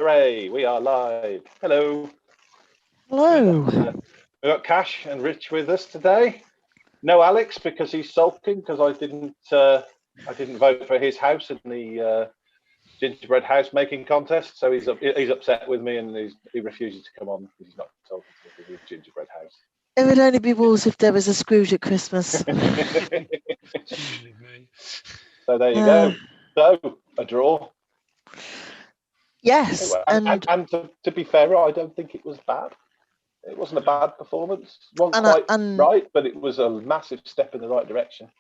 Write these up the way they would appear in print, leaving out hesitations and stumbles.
Hooray, we are live. Hello. Hello. We've got Cash and Rich with us today. No Alex because he's sulking because I didn't vote for his house in the gingerbread house making contest. So he's upset with me and he refuses to come on because he's not sulking for his gingerbread house. It would only be walls if there was a Scrooge at Christmas. It's usually me. So there you go. So a draw. Yes, and to be fair, I don't think it was bad. It wasn't a bad performance. It wasn't quite right, but it was a massive step in the right direction.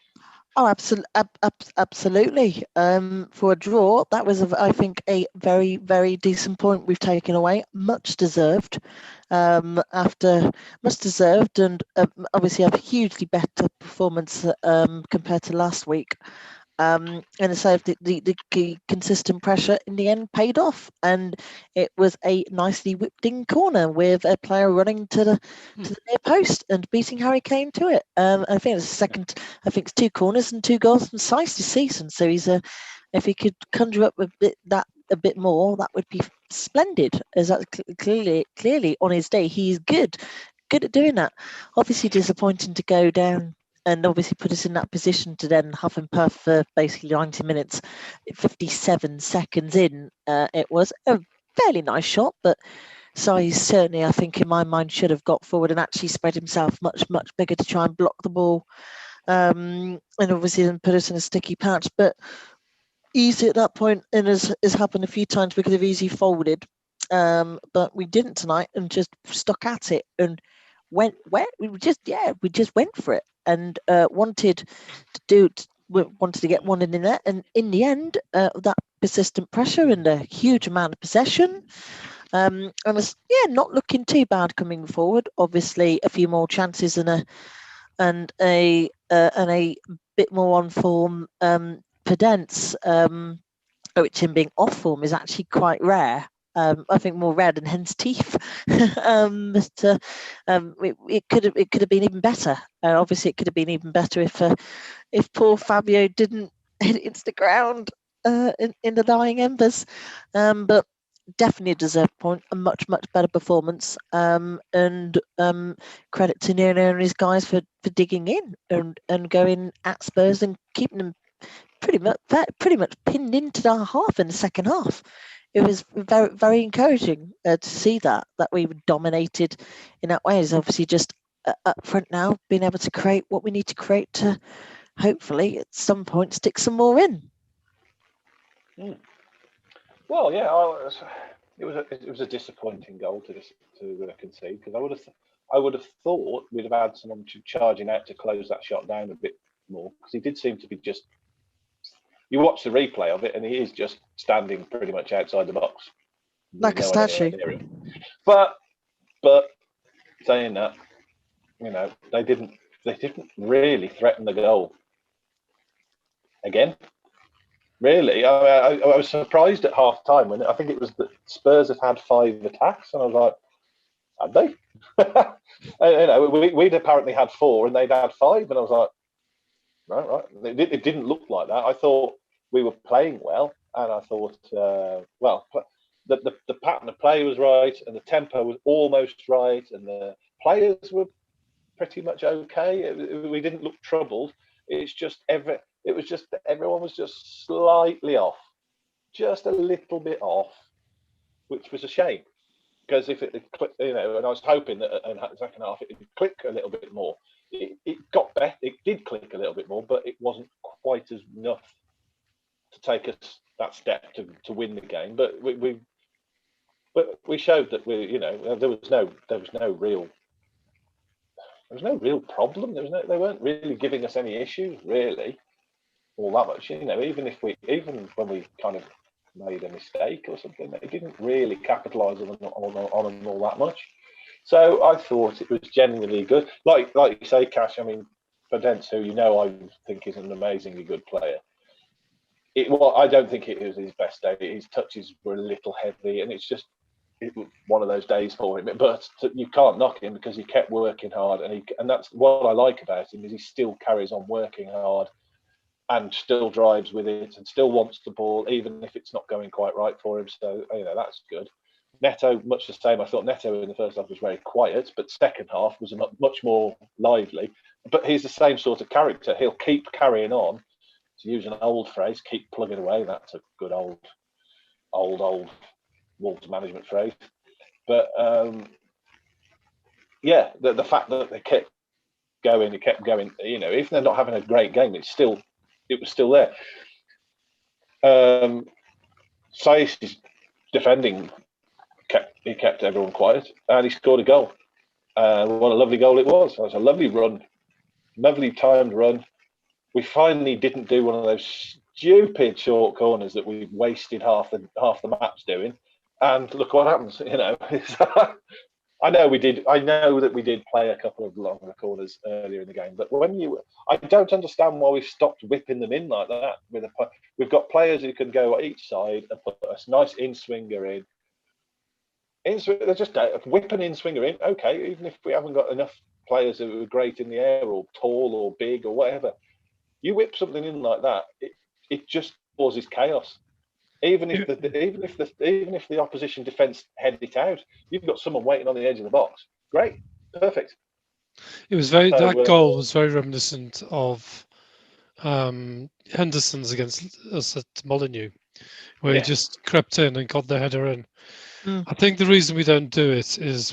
Oh, absolutely. For a draw, that was, I think, a very, very decent point we've taken away. Much deserved. And obviously a hugely better performance compared to last week. And so the consistent pressure in the end paid off, and it was a nicely whipped in corner with a player running to the near post and beating Harry Kane to it. I think it's it's 2 corners and 2 goals from size this season. So if he could conjure up a bit more, that would be splendid. As that clearly on his day, he's good at doing that. Obviously disappointing to go down and obviously put us in that position to then huff and puff for basically 90 minutes, 57 seconds in. It was a fairly nice shot, but Size certainly, I think, in my mind, should have got forward and actually spread himself much, much bigger to try and block the ball. And obviously then put us in a sticky patch. But easy at that point, and has happened a few times, we could have easily folded. But we didn't tonight and just stuck at it and we just went for it and wanted to get one in the net, and in the end that persistent pressure and a huge amount of possession and it's not looking too bad coming forward. Obviously a few more chances and a bit more on form Pedence, which in being off form is actually quite rare. I think more red and hence teeth. But it could have been even better. Obviously, it could have been even better if poor Fabio didn't hit it into the ground in the dying embers. But definitely a deserved point. A much better performance. And credit to Nuno and his guys for digging in and going at Spurs and keeping them pretty much pinned into our half in the second half. It was very, very encouraging to see that we were dominated in that way. It's obviously just up front now, being able to create what we need to create to hopefully at some point stick some more in. Well, yeah, it was a disappointing goal to concede, because I would have thought we'd have had someone charging out to close that shot down a bit more, because he did seem to be just. You watch the replay of it, and he is just standing pretty much outside the box, like a statue. But saying that, they didn't really threaten the goal again. Really, I was surprised at half time when I think it was that Spurs have had 5 attacks, and I was like, had they? We'd apparently had 4, and they'd had 5, and I was like. Right. It didn't look like that. I thought we were playing well, and I thought, the pattern of play was right, and the tempo was almost right, and the players were pretty much okay. We didn't look troubled. It's just everyone was just slightly off, just a little bit off, which was a shame, because if it, and I was hoping that in the second half it would click a little bit more. It got better. It did click a little bit more, but it wasn't quite as enough to take us that step to win the game. But we showed that there was no real problem. They weren't really giving us any issues really, all that much. Even when we kind of made a mistake or something, they didn't really capitalise on them all that much. So I thought it was genuinely good. Like you say, Cash, I mean, Pedence, who I think is an amazingly good player. I don't think it was his best day. His touches were a little heavy, and it was one of those days for him. But you can't knock him because he kept working hard, and that's what I like about him, is he still carries on working hard. and still drives with it and still wants the ball, even if it's not going quite right for him. So, that's good. Neto, much the same. I thought Neto in the first half was very quiet, but second half was much more lively. But he's the same sort of character. He'll keep carrying on. To use an old phrase, keep plugging away. That's a good old Wolves management phrase. But the fact that they kept going, if they're not having a great game, it was still there. Saïs's defending kept everyone quiet, and he scored a goal. What a lovely goal it was! It was a lovely run, lovely timed run. We finally didn't do one of those stupid short corners that we wasted half the maps doing, and look what happens. I know that we did play a couple of longer corners earlier in the game, but I don't understand why we've stopped whipping them in like that. We've got players who can go each side and put a nice in-swinger in. They're just whip an in-swinger in. Okay, even if we haven't got enough players who are great in the air or tall or big or whatever, you whip something in like that, it just causes chaos. Even if the opposition defence head it out, you've got someone waiting on the edge of the box. Great, perfect. It was that goal was very reminiscent of Henderson's against us at Molineux, where he just crept in and got the header in. I think the reason we don't do it is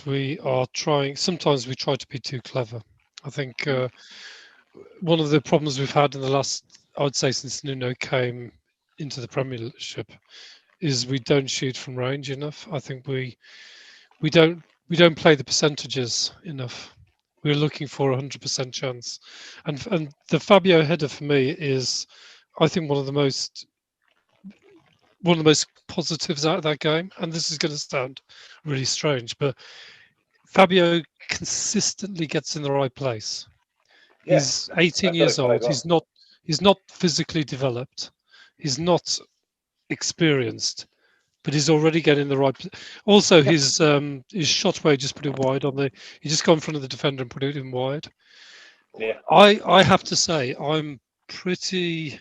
sometimes we try to be too clever. I think one of the problems we've had in the last, I would say, since Nuno came into the Premiership, is we don't shoot from range enough. I think we don't play the percentages enough. We're looking for 100% chance, and the Fabio header for me is, I think, one of the most positives out of that game. And this is going to sound really strange, but Fabio consistently gets in the right place. Yeah, he's 18 years old. Well. He's not physically developed. He's not experienced, but he's already getting the right. Also, his shot where he just put it wide he just got in front of the defender and put it in wide. Yeah, I have to say I'm pretty.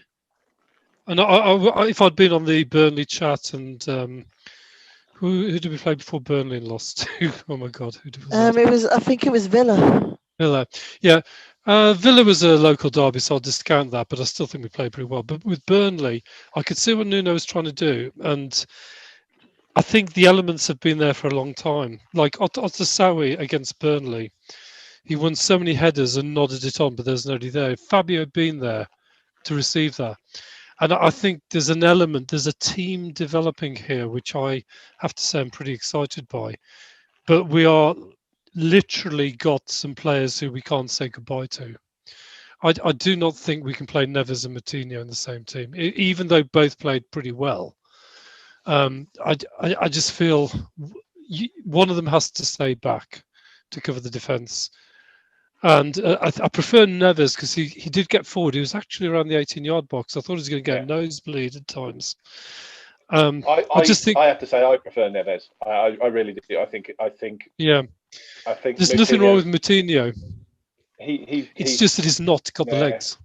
And if I'd been on the Burnley chat and who did we play before Burnley and lost to? Oh my God, who was that? I think it was Villa. Villa, yeah. Villa was a local derby, so I'll discount that, but I still think we played pretty well. But with Burnley, I could see what Nuno was trying to do, and I think the elements have been there for a long time. Like Otasawi against Burnley, he won so many headers and nodded it on, but there's nobody there. Fabio had been there to receive that. And I think there's a team developing here, which I have to say I'm pretty excited by. But we are literally got some players who we can't say goodbye to. I do not think we can play Neves and Moutinho in the same team, even though both played pretty well. I just feel one of them has to stay back to cover the defence. And I prefer Neves because he did get forward. He was actually around the 18-yard box. I thought he was going to get a nosebleed at times. I just think I have to say I prefer Neves. I really do. I think. Yeah. I think there's nothing wrong with Moutinho. It's just that he's not got the legs.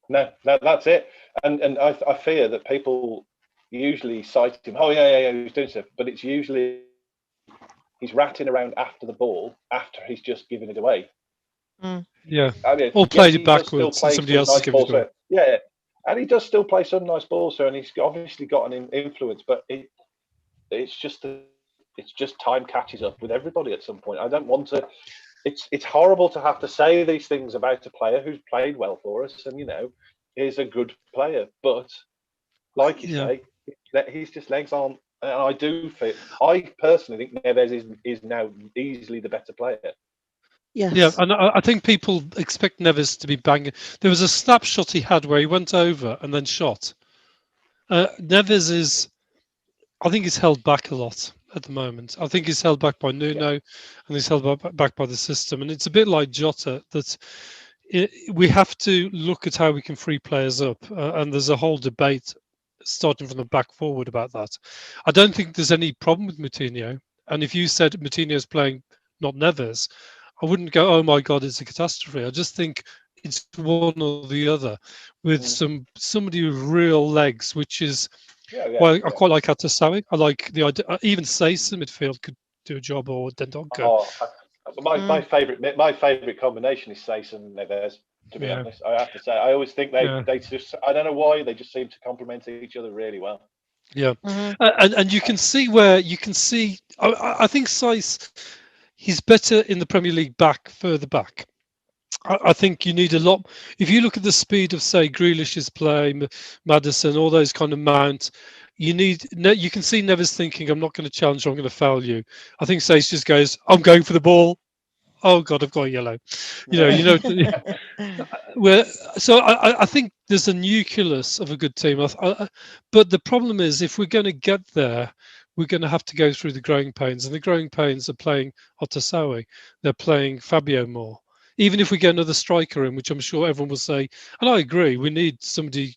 No, that's it. And I fear that people usually cite him. Oh yeah, he's doing stuff, but it's usually he's ratting around after the ball after he's just given it away. Yeah, or played it backwards. Somebody else has given it away. Yeah, and he does still play some nice balls, and he's obviously got an influence. But it's just time catches up with everybody at some point. I don't want to. It's horrible to have to say these things about a player who's played well for us, and is a good player. But like you say, he's just legs aren't. And I personally think Neves is now easily the better player. Yes. Yeah, and I think people expect Neves to be banging. There was a snapshot he had where he went over and then shot. Neves is, I think he's held back a lot at the moment. I think he's held back by Nuno, and he's held back by the system. And it's a bit like Jota, that we have to look at how we can free players up. And there's a whole debate starting from the back forward about that. I don't think there's any problem with Moutinho. And if you said Moutinho's playing, not Neves, I wouldn't go, oh my God, it's a catastrophe. I just think it's one or the other, with somebody with real legs, which is Yeah. well, I quite like Atasawi. I like the idea. Even Sace in midfield could do a job, or Dendonka. Oh, my favorite combination is Sace and Neves. To be Yeah, honest, I have to say, I always think yeah, they just, I don't know why, they just seem to complement each other really well. yeah. Hmm. And you can see where you can see. I think Sace, he's better in the Premier League back, further back. I think you need a lot. If you look at the speed of, say, Grealish's play, Madison, all those kind of mount, you need. You can see Neves thinking, "I'm not going to challenge. I'm going to foul you." I think Sace just goes, "I'm going for the ball. Oh God, I've got a yellow." You know. Where so I think there's a nucleus of a good team. But the problem is, if we're going to get there, we're going to have to go through the growing pains, and the growing pains are playing Otasawi. They're playing Fabio more. Even if we get another striker in, which I'm sure everyone will say, and I agree, we need somebody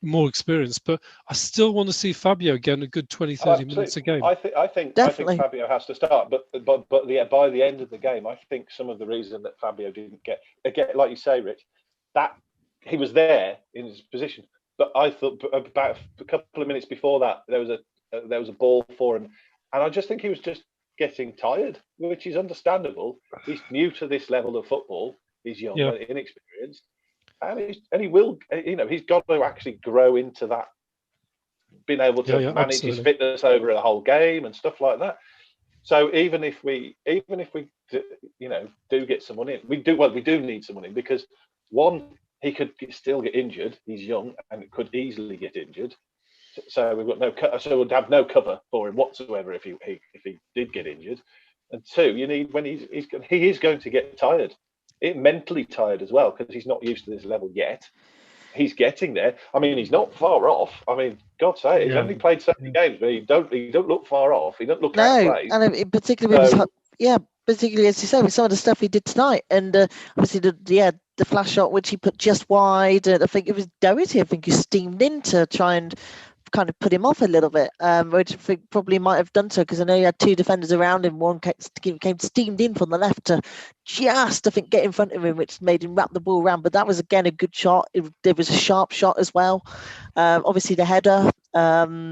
more experienced, but I still want to see Fabio getting a good 20, Oh, 30 absolutely. minutes a game. I think Definitely. Fabio has to start, but by the end of the game, I think some of the reason that Fabio didn't get again, like you say, Rich, that he was there in his position, but I thought about a couple of minutes before that there was a ball for him, and I just think he was just getting tired, which is understandable. He's new to this level of football. He's young Yeah, and inexperienced, and he will, he's got to actually grow into that, being able yeah, to yeah, manage his absolutely. fitness over the whole game and stuff like that. So even if we do get someone in, we do need someone in, because one, he could still get injured. He's young and could easily get injured. So we've got so we'd have no cover for him whatsoever if he did get injured. And two, you need when he is going to get tired, mentally tired as well, because he's not used to this level yet. He's getting there. I mean, he's not far off. I mean, God say, he's Yeah, only played so many yeah, games, but he don't look far off. He doesn't look out of No, place. and particularly with his, So yeah, particularly as you say, with some of the stuff he did tonight, and obviously the flash shot which he put just wide, and I think it was Doherty. I think he steamed in to try and kind of put him off a little bit, which I think probably might have done so, because I know he had two defenders around him. One came steamed in from the left to just, I think, get in front of him, which made him wrap the ball around. But that was again a good shot. There was a sharp shot as well. Obviously the header.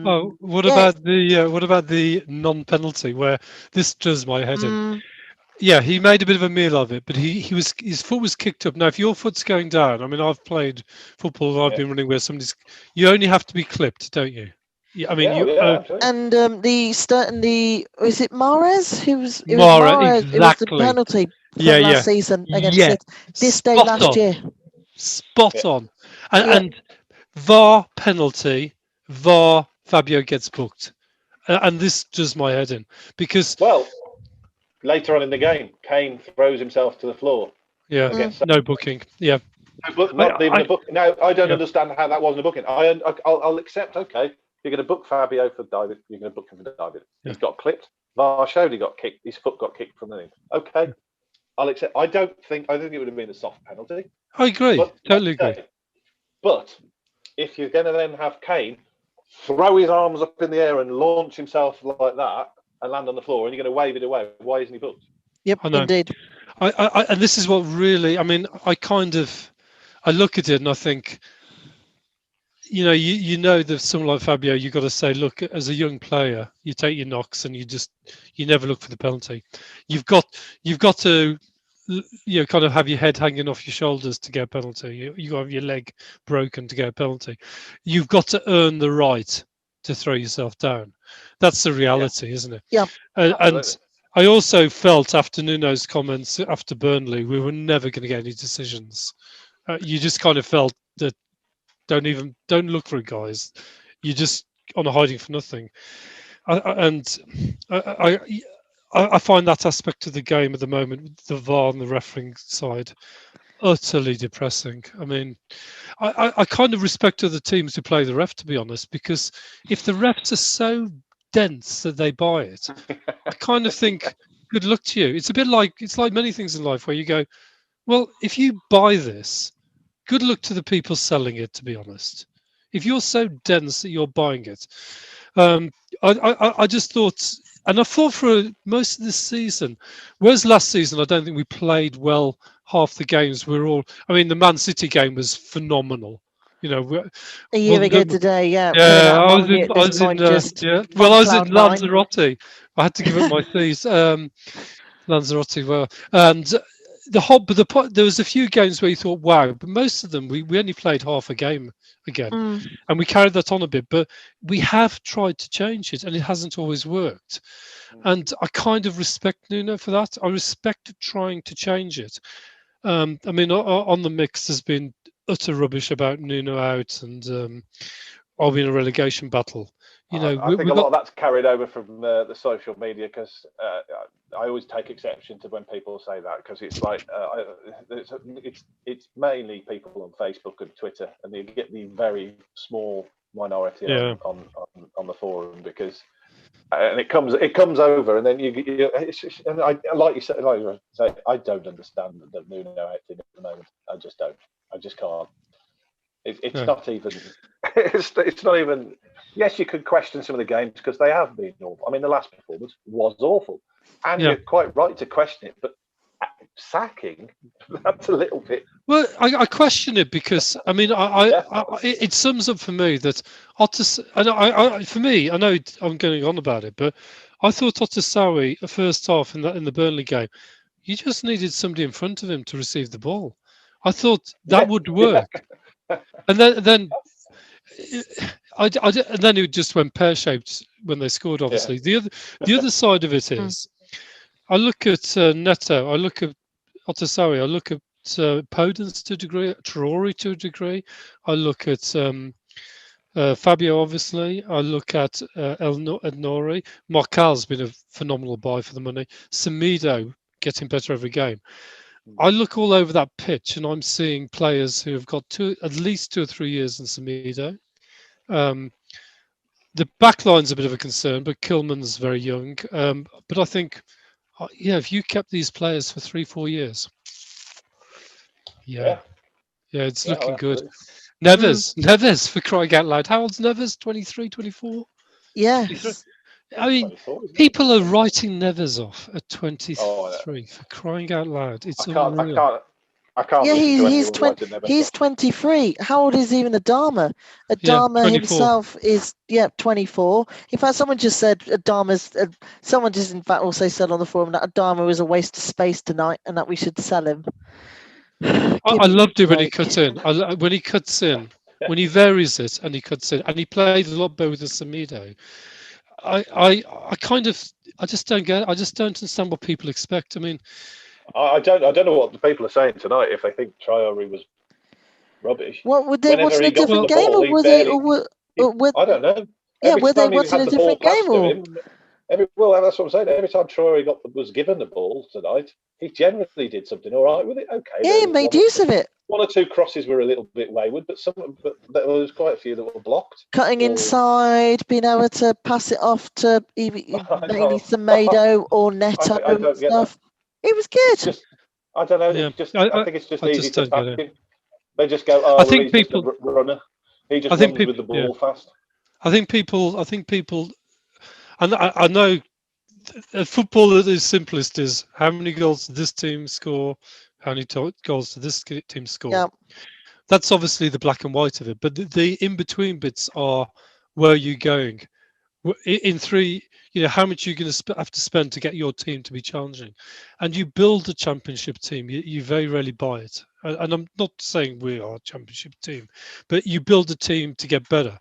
Oh, Yeah. what about the non-penalty where this does my head in? Mm, Yeah, he made a bit of a meal of it, but his foot was kicked up. Now, if your foot's going down, I mean, I've played football and I've yeah, been running where you only have to be clipped, don't you? Yeah, I mean, yeah, yeah, absolutely. and the was it Mahrez who was it was Mara, Mahrez, it was the exactly. penalty Yeah, from last yeah, season against yeah. it this day Spot last on, year. spot Yeah, on. Yeah. And VAR penalty, VAR Fabio gets booked, and this does my head in because well, later on in the game, Kane throws himself to the floor yeah, Mm. against. no booking. Yeah, But I, not even I a book. Now I don't yeah, understand how that wasn't a booking. I'll accept. Okay, you're going to book Fabio for diving. You're going to book him for diving. yeah, He's got clipped. VAR showed he got kicked. His foot got kicked from the knee. Okay, yeah. I'll accept. I think it would have been a soft penalty. I agree, But like totally I agree. say, but if you're going to then have Kane throw his arms up in the air and launch himself like that and land on the floor, and you're going to wave it away, why isn't he booked? Yep, I know. indeed. And this is what really, I mean, I look at it and I think, you know that someone like Fabio, you've got to say, look, as a young player, you take your knocks and you never look for the penalty. You've got you've got to kind of have your head hanging off your shoulders to get a penalty. You got to have your leg broken to get a penalty. You've got to earn the right to throw yourself down. That's the Yeah, reality, isn't it? Yeah. And absolutely. I also felt after Nuno's comments after Burnley, we were never going to get any decisions. You just kind of felt that don't look for it, guys. You're just on a hiding for nothing. And I find that aspect of the game at the moment, the VAR and the refereeing side, utterly depressing. I mean, I kind of respect other teams who play the ref, to be honest, because if the refs are so dense that they buy it, I kind of think, good luck to you. It's like many things in life where you go, well, if you buy this, good luck to the people selling it, to be honest. If you're so dense that you're buying it, um, I just thought And I thought for most of this season, whereas last season, I don't think we played well half the games. We were all, I mean, the Man City game was phenomenal. You know, A year well, ago today, yeah, coming yeah, out of I was Molineux in, at I this was in, point, just yeah. Well, on I was in cloud nine. Lanzarote. I had to give up my fees. Lanzarote were, and there was a few games where you thought, wow, but most of them we only played half a game again, Mm, and we carried that on a bit. But we have tried to change it, and it hasn't always worked. And I kind of respect Nuno for that. I respect trying to change it. I mean, on the mix, there's been utter rubbish about Nuno out, and are we in a relegation battle? You know, I think we're a lot not. of that's carried over from the social media because I always take exception to when people say that because it's like it's mainly people on Facebook and Twitter, and you get the very small minority Yeah, on the forum because and it comes over, and then and I like you say, I don't understand the Nuno acting at the moment. I just don't. I just can't. It's no, not even. It's not even. Yes, you could question some of the games because they have been awful. I mean, the last performance was awful, and yeah. you're quite right to question it. But sacking, that's a little bit. Well, I question it because I mean, Yeah, it sums up for me that Otis. For me, I know I'm going on about it, but I thought Otasawi, the first half in the Burnley game, you just needed somebody in front of him to receive the ball. I thought that yeah, would yeah, work, and then and then it just went pear shaped when they scored. yeah. Obviously, the other side of it mm. is I look at Neto, I look at Otasawi, I look at Podence to a degree, Traore to a degree. I look at Fabio, obviously. I look at Nori. Marcal's been a phenomenal buy for the money. Semedo getting better every game. I look all over that pitch and I'm seeing players who have got at least 2 or 3 years in Semedo. Um, the back line's a bit of a concern, but Kilman's very young. But I think, yeah, if you kept these players for 3, 4 years, yeah, Yeah, yeah, it's yeah, looking good. absolutely. Mm, Neves, for crying out loud. How old's Neves? 23, 24, 23. yes. I mean, 24, isn't it? people are writing Neves off at Oh, 23 for crying out loud. I It's can't, I unreal. can't, I can't Yeah, listen to anyone writing their best he's off. 23. How old is even Adama? Yeah, Adama 24. himself is 24. In fact, someone just said someone just in fact also said on the forum that Adama was a waste of space tonight and that we should sell him. I Give me loved a it when he break. cuts in. When he cuts in, when he varies it and he cuts in, and he played a lot better with the Semedo. I kind of, I just don't get. I just don't understand what people expect. I mean, I don't know what the people are saying tonight if they think Traore was rubbish. What were they Whenever watching a he got different well, the game, ball, or he were they, barely. or were I don't know. yeah, Every were they time he watching had a the ball different game, passed to or him, well, that's what I'm saying. Every time Traore was given the ball tonight, he generally did something all right with it. Okay, yeah, there he was made use of it, one or two crosses were a little bit wayward, but there was quite a few that were blocked. cutting Or inside, being able to pass it off to I mainly know, Semedo or Neto I and don't get that. stuff. It was It's good. just I don't know. yeah, It's just I, I I, think it's just I easy just to don't get back it. him. They just go, I oh well, think he's just a people, runner. He just I think runs people, with the yeah, ball fast. I think people, and I know football at its simplest is how many goals did this team score, how many goals did this team score. Yeah, That's obviously the black and white of it, but the in between bits are where are you going in three. You know how much you're going to have to spend to get your team to be challenging, and you build a championship team. You very rarely buy it, and I'm not saying we are a championship team, but you build a team to get better,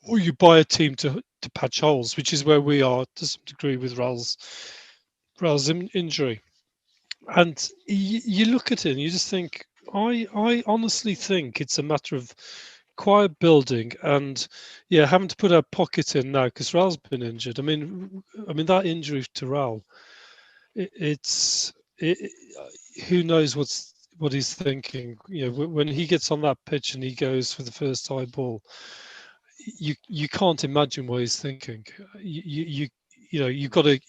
or you buy a team to patch holes, which is where we are to some degree with Raul's injury. And you look at it and you just think, I honestly think it's a matter of quiet building and yeah, having to put our pocket in now because Raul's been injured. I mean that injury to Raul, it's who knows what he's thinking. You know, when he gets on that pitch and he goes for the first high ball, you can't imagine what he's thinking. You know you've got to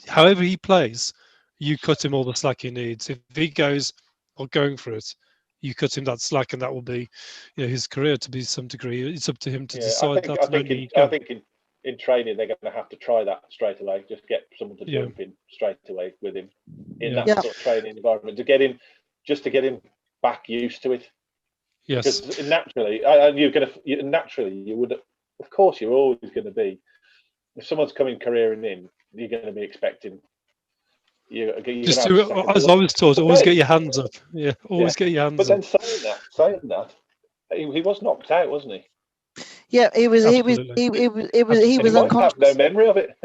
however he plays, you cut him all the slack he needs. If he goes or going for it, you cut him that slack, and that will be, his career to be some degree. It's up to him to Yeah, decide that, and only he I can. think in training they're going to have to try that straight away. Just get someone to Yeah. jump in straight away with him in Yeah. that sort of training environment to get him back used to it. Yes. Because naturally, and you would, of course, you're always going to be. If someone's coming careering in, you're going to be expecting. You're going Just to have a do second it, as I thought. was taught, But always get then, your hands up. Yeah, always get your but hands then up. saying that, he was knocked out, wasn't he? Yeah, he was Absolutely. he And he was might have no unconscious. memory of it.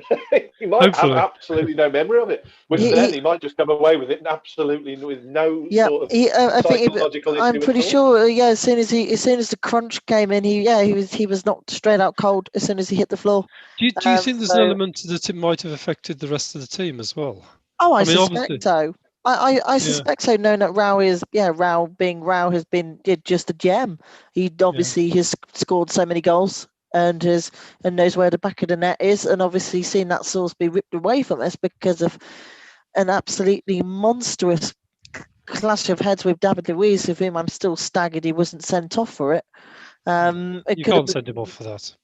He might have Hopefully. absolutely no memory of it. Which Yeah. then he might just come away with it and absolutely with no Yeah, sort of I think psychological I'm issue at pretty all. sure. Yeah, as soon as the crunch came in, he was knocked straight out cold as soon as he hit the floor. Do you think there's an So, element that it might have affected the rest of the team as well? I I mean, suspect obviously, so. I yeah, suspect so. Knowing that Rao has been just a gem. He yeah. obviously has scored so many goals and knows where the back of the net is, and obviously seen that source be ripped away from us because of an absolutely monstrous clash of heads with David Luiz, with whom I'm still staggered he wasn't sent off for it. It You could have can't been. send him off for that.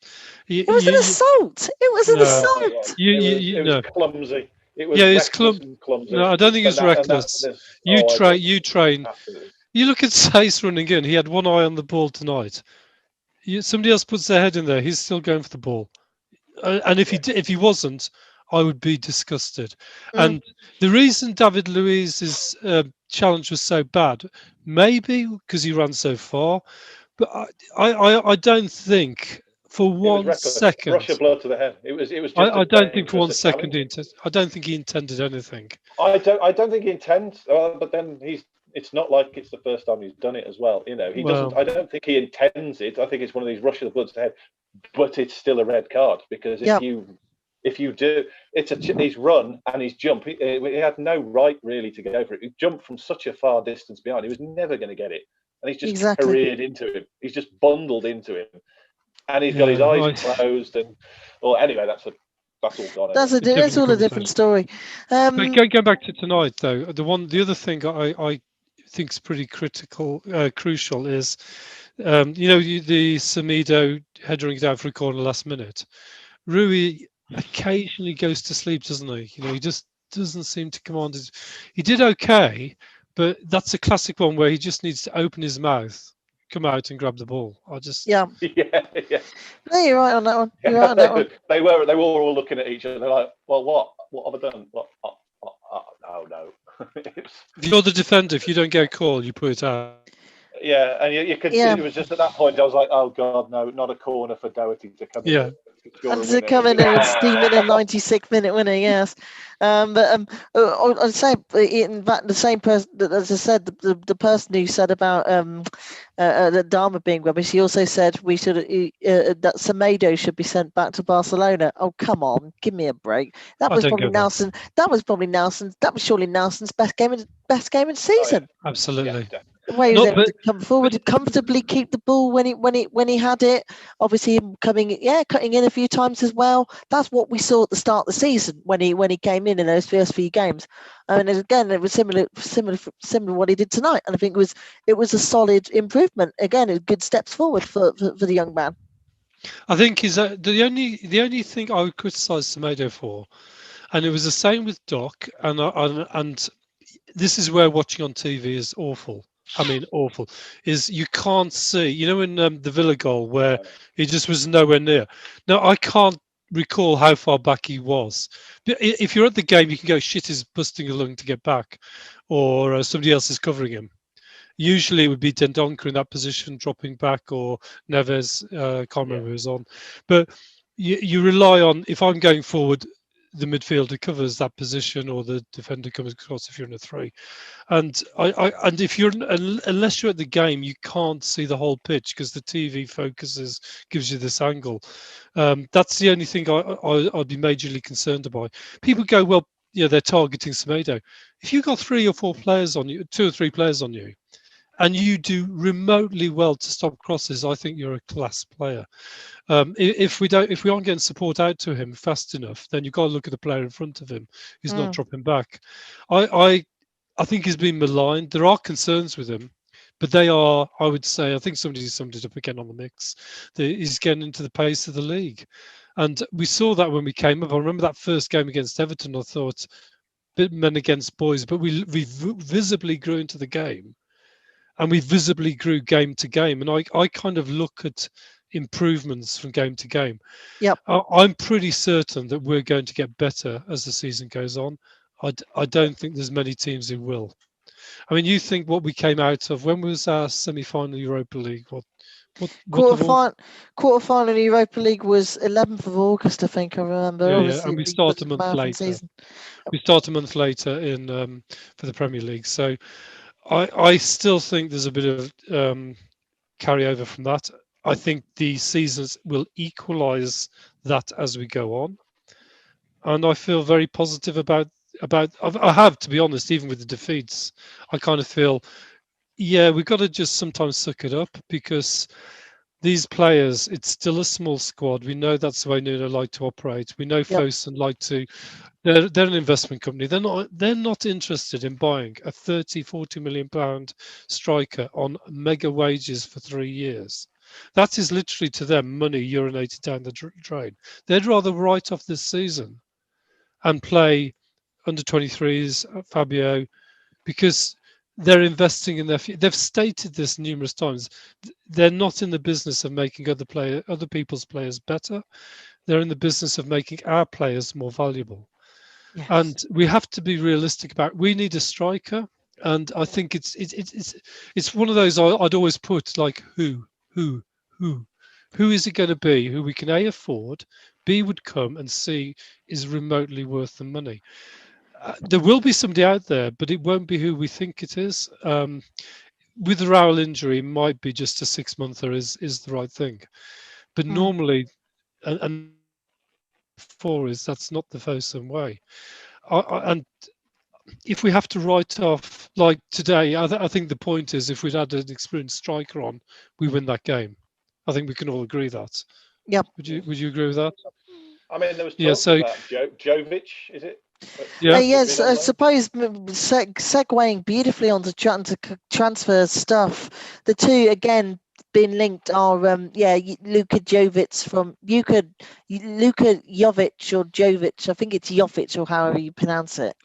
It was an assault. It was an No, assault. It was no. clumsy. It was Yeah, it's reckless and clumsy. No, I don't think it's And that reckless. there's I You don't train. absolutely. You look at Sace running in. He had one eye on the ball tonight. Somebody else puts their head in there. He's still going for the ball. And Yeah. if he wasn't, I would be disgusted. Mm. And the reason David Luiz's challenge was so bad, maybe because he ran so far, but I don't think for It was one reckless. Rush second. of blood to the head. It was just I as don't think for dangerous one a second challenge. I don't think he intended anything. I don't think he intends. But then it's not like it's the first time he's done it as well. You know, he doesn't. Well, I don't think he intends it. I think it's one of these rush of the blood to the head, but it's still a red card because Yeah. if you do, he's run and he's jump. He had no right really to go for it. He jumped from such a far distance behind. He was never going to get it, and he's just Exactly. careered into him. He's just bundled into him, and he's got his yeah, eyes closed. And well, anyway, that's all gone. That's Anyway. that's all a different story. But going back to tonight, though, the other thing I think is pretty crucial is, the Semedo headering down for a corner last minute. Rui occasionally goes to sleep, doesn't he? He just doesn't seem to command it. He did okay, but that's a classic one where he just needs to open his mouth, come out and grab the ball. Yeah. Yeah. No, you're right on that one. You're right on that one. They were all looking at each other. They're like, "Well, what have I done? What? Oh, no." If you're the defender, if you don't get a call, you put it out. Yeah, and you could see it was just at that point. I was like, "Oh God, no, not a corner for Doherty to come in." Yeah. And to come in and steam in a 96th minute winner, yes. I'd say, in fact, the same person, as I said, the person who said about that Dharma being rubbish, he also said that Semedo should be sent back to Barcelona. Oh, come on, give me a break. That was probably Nelson. That was surely Nelson's best game of the season. Oh, yeah. Absolutely. Yeah, the way he was able to come forward, comfortably keep the ball when he had it. Obviously, him cutting in a few times as well. That's what we saw at the start of the season when he came in those first few games. And again, it was similar to what he did tonight. And I think it was a solid improvement. Again, it was good steps forward for the young man. I think is the only thing I would criticise Semedo for, and it was the same with Doc, and this is where watching on TV is awful. I mean, awful is you can't see. In the Villa goal where he just was nowhere near. Now I can't recall how far back he was. But if you're at the game, you can go, shit, he's busting a lung to get back, or somebody else is covering him. Usually it would be Dendoncker in that position, dropping back, or Neves. Can't remember who's on, but you rely on, if I'm going forward, the midfielder covers that position, or the defender comes across if you're in a 3. And and if you're unless you're at the game, you can't see the whole pitch because the TV gives you this angle. That's the only thing I'd be majorly concerned about. People go, well, they're targeting Semedo. If you've got 3 or 4 players on you, 2 or 3 players on you, and you do remotely well to stop crosses, I think you're a class player. If we aren't getting support out to him fast enough, then you've got to look at the player in front of him who's not dropping back. I think he's been maligned. There are concerns with him, but they are, I would say, I think somebody summed it up again on the mix, that he's getting into the pace of the league. And we saw that when we came up. I remember that first game against Everton. I thought, bit men against boys, but we visibly grew into the game, and we visibly grew game to game. And I kind of look at improvements from game to game. Yep. I'm pretty certain that we're going to get better as the season goes on. I don't think there's many teams who will. I mean, you think what we came out of, when was our semi-final Europa League? What the Quarter final Europa League was 11th of August, I think I remember. Yeah, Obviously, and we because start a of the month marathon later. season. We start a month later in for the Premier League. So I still think there's a bit of carryover from that. I think the seasons will equalise that as we go on, and I feel very positive about. I have, to be honest, even with the defeats, I kind of feel, yeah, we've got to just sometimes suck it up, because these players, it's still a small squad. We know that's the way Nuno like to operate. We know Yep. Fosun like to. They're an investment company. They're not interested in buying a 30-40 million pound striker on mega wages for 3 years. That is literally to them money urinated down the drain. They'd rather write off this season and play under 23s, Fabio, because they're investing in their future. They've stated this numerous times. They're not in the business of making other people's players better. They're in the business of making our players more valuable. Yes. And we have to be realistic about. We need a striker, and I think it's one of those I'd always put like who who is it going to be? Who we can A, afford, B, would come, and C, is remotely worth the money. There will be somebody out there, but it won't be who we think it is. With the Raul injury, might be just a 6-monther is the right thing. But normally, and four is that's not the Fosun way. And if we have to write off like today, I think the point is if we'd had an experienced striker on, we win that game. I think we can all agree that. Yep. Would you agree with that? I mean, there was Yeah. talk So about Jovic, is it? Yeah. Yes, I suppose segueing beautifully onto transfer stuff. The two again being linked are Luka Jovic from Luka Jovic or Jovic. I think it's Jovic or however you pronounce it.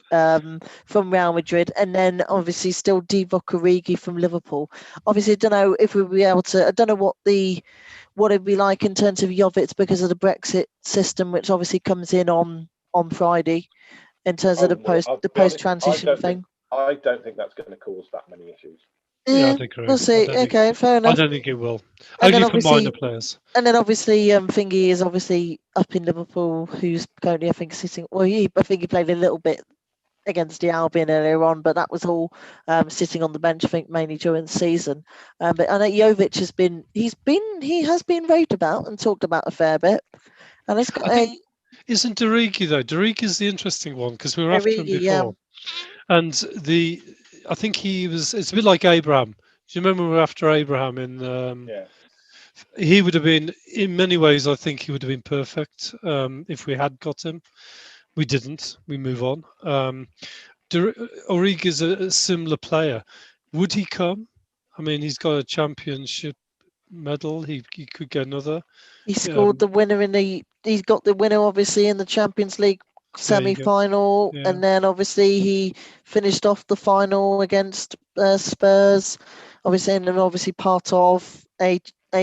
From Real Madrid, and then obviously still Divock Origi from Liverpool. Obviously, I don't know if we'll be able to. I don't know what it'd be like in terms of Jovic because of the Brexit system, which obviously comes in on Friday. In terms of the post transition thing, I don't think that's going to cause that many issues. Yeah, I'd agree. We'll see. Okay, fair enough. I don't think it will. And Only then for minor players. And then obviously, Thingy is obviously up in Liverpool, who's currently I think sitting. Well, I think he played a little bit against the Albion earlier on, but that was all sitting on the bench, I think, mainly during the season. But I know Jovic has been raved about and talked about a fair bit, and it's got. Isn't Origi though? Origi's the interesting one because we were after him before, Yeah. and I think it's a bit like Abraham. Do you remember we were after Abraham in? Yeah. He would have been, in many ways, I think he would have been perfect if we had got him. We didn't. We move on. Origi is a similar player. Would he come? I mean, he's got a championship medal. He could get another. He scored the winner he's got the winner obviously in the Champions League semi-final, and then obviously he finished off the final against Spurs, obviously, and then obviously part of a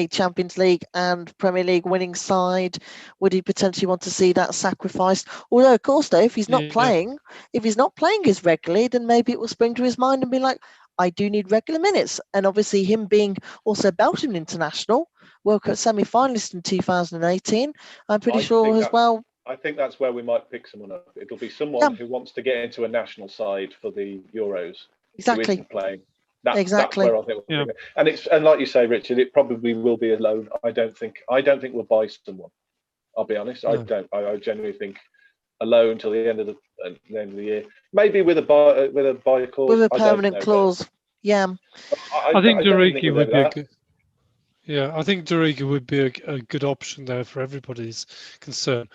Champions League and Premier League winning side. Would he potentially want to see that sacrificed? Although, of course, though, if he's not playing as regularly, then maybe it will spring to his mind and be like, I do need regular minutes. And obviously him being also Belgian international, World Cup semi-finalist in 2018, I'm pretty sure as well. I think that's where we might pick someone up. It'll be someone who wants to get into a national side for the Euros. Exactly. Who isn't playing. That's where I think. And like you say, Richard, it probably will be a loan. I don't think we'll buy someone. I'll be honest. No. I don't. I genuinely think a loan until the end of the year. Maybe with a buy clause. With a permanent clause. Yeah. I think Origi would be a good. Yeah, I think Origi would be a good option there for everybody's concern.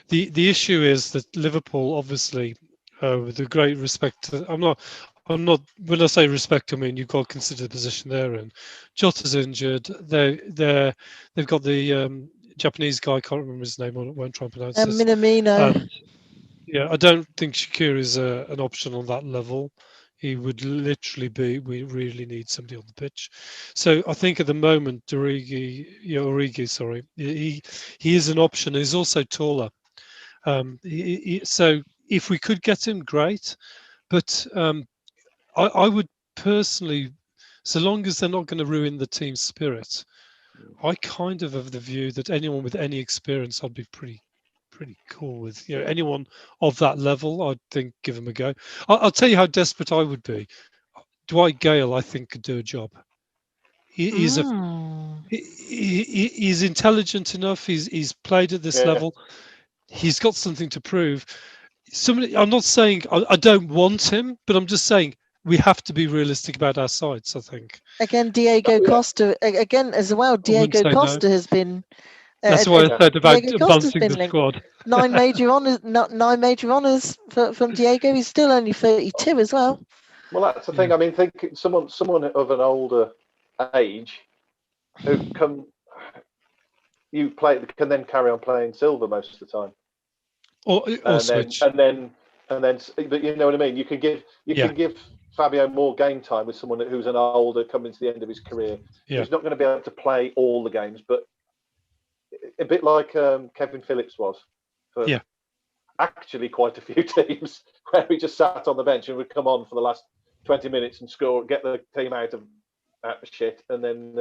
The issue is that Liverpool, obviously, with a great respect to, I'm not. When I say respect, I mean you've got to consider the position they're in. Jota's injured. They've got the Japanese guy. I can't remember his name. I won't try and pronounce it. Minamino. And yeah, I don't think Shakira is an option on that level. He would literally be. We really need somebody on the pitch. So I think at the moment, Origi, sorry, he is an option. He's also taller. So if we could get him, great. But I would personally, so long as they're not going to ruin the team spirit, I kind of have the view that anyone with any experience, I'd be pretty cool with. Anyone of that level, I'd think give him a go. I'll tell you how desperate I would be. Dwight Gale, I think, could do a job. He's a Mm. he's intelligent enough. He's played at this Yeah. level. He's got something to prove. I'm not saying I don't want him, but I'm just saying we have to be realistic about our sides. I think. Again, Diego Yeah. Costa. Again, as well, I wouldn't Diego say no. Costa has been. That's why I said about Diego Costa's balancing been the linked. squad. 9 major honours from Diego. He's still only 32 as well. Well, that's the thing. I mean, think someone of an older age who can then carry on playing silver most of the time, Or and switch. then, but you know what I mean. You can give Fabio more game time with someone who's an older, coming to the end of his career. Yeah. He's not going to be able to play all the games, but a bit like Kevin Phillips was for actually quite a few teams, where he just sat on the bench and would come on for the last 20 minutes and score, get the team out of shit, and then.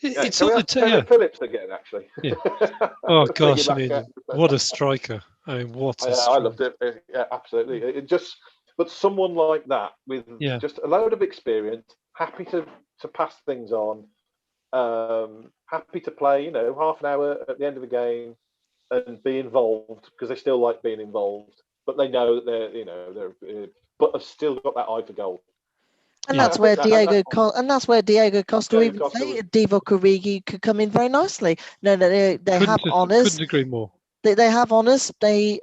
It's can we on have the Kevin Phillips again, actually? Yeah. Oh Bring him gosh, I back mean, out. what a striker! I mean, what a I striker. loved it. Yeah, absolutely. But someone like that with just a load of experience, happy to pass things on, happy to play, half an hour at the end of the game and be involved because they still like being involved, but they know that they're but have still got that eye for goal. And that's where Diego Costa, even say Divock Origi could come in very nicely. No, they have honours. Couldn't agree more. They have honours. They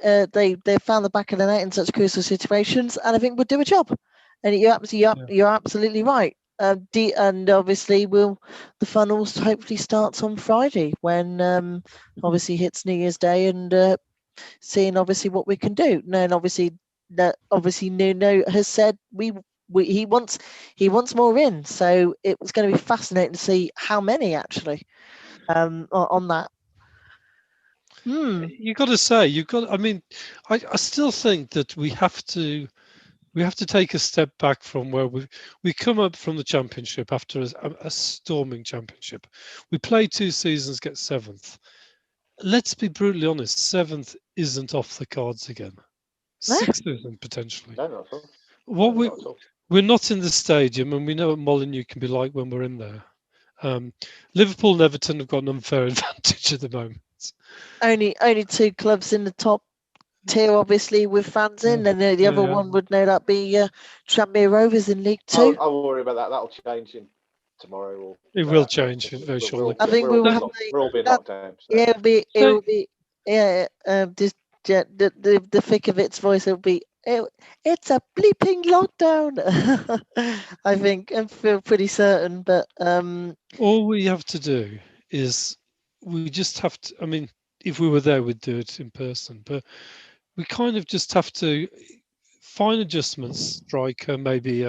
found the back of the net in such crucial situations, and I think would do a job. And you're absolutely right. And obviously, the fun also hopefully starts on Friday when obviously hits New Year's Day and seeing obviously what we can do. And obviously Nuno has said he wants more in, so it was going to be fascinating to see how many actually on that. You got to say, I mean, I still think that we have to take a step back from where we come up from the championship after a storming championship. We play 2 seasons, get 7th. Let's be brutally honest, 7th isn't off the cards again. 6th isn't potentially. No, not at all. We're not in the stadium, and we know what Molineux can be like when we're in there. Liverpool and Everton have got an unfair advantage at the moment. Only 2 clubs in the top tier, obviously, with fans in, and the other one would no doubt be Tranmere Rovers in League Two. I'll worry about that. That'll change tomorrow. Or it will change very shortly. I think we're all being locked down. So. Yeah, it'll be the thick of its voice will be it's a bleeping lockdown. I think and feel pretty certain, but all we have to do is we just have to. I mean, if we were there, we'd do it in person, but we kind of just have to fine adjustments. Striker, maybe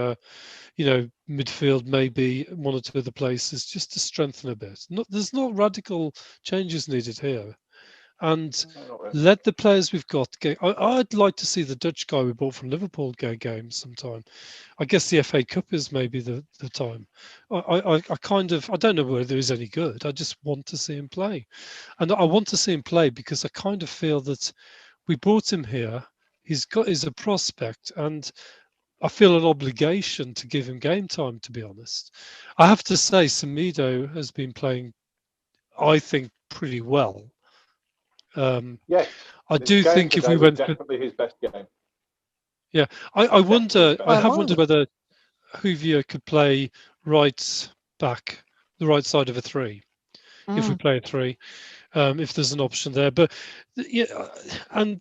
midfield, maybe 1 or 2 other places, just to strengthen a bit. There's not radical changes needed here. And let the players we've got go. I'd like to see the Dutch guy we bought from Liverpool go games sometime. I guess the FA Cup is maybe the time. I don't know whether he's any good. I just want to see him play. And I want to see him play because I kind of feel that we brought him here. He's a prospect, and I feel an obligation to give him game time, to be honest. I have to say, Semedo has been playing, I think, pretty well. Yes, I do think if we went definitely his best game. Yeah, I wonder. I have wondered whether Hoovier could play right back, the right side of a 3, if we play a 3, if there's an option there. But and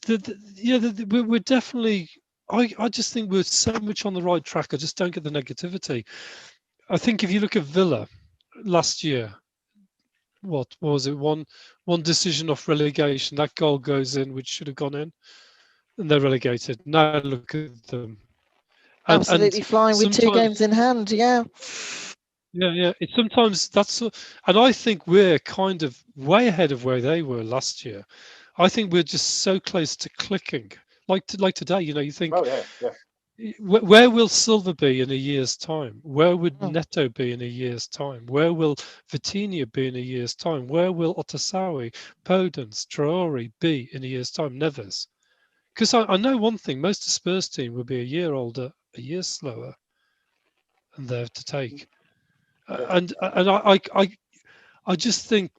we're definitely. I just think we're so much on the right track. I just don't get the negativity. I think if you look at Villa last year, what was it? One decision off relegation. That goal goes in, which should have gone in, and they're relegated. Now look at them. And Absolutely flying with 2 sometimes, games in hand. Yeah. yeah. It's sometimes and I think we're kind of way ahead of where they were last year. I think we're just so close to clicking. Like today, you think, Oh yeah. where will Silva be in a year's time? Where would Mm. Neto be in a year's time? Where will Vitinha be in a year's time? Where will Otasawi, Podence, Traore be in a year's time? Neves. Because I know one thing: most of Spurs team will be a year older, a year slower, and they have to take. Yeah. And I just think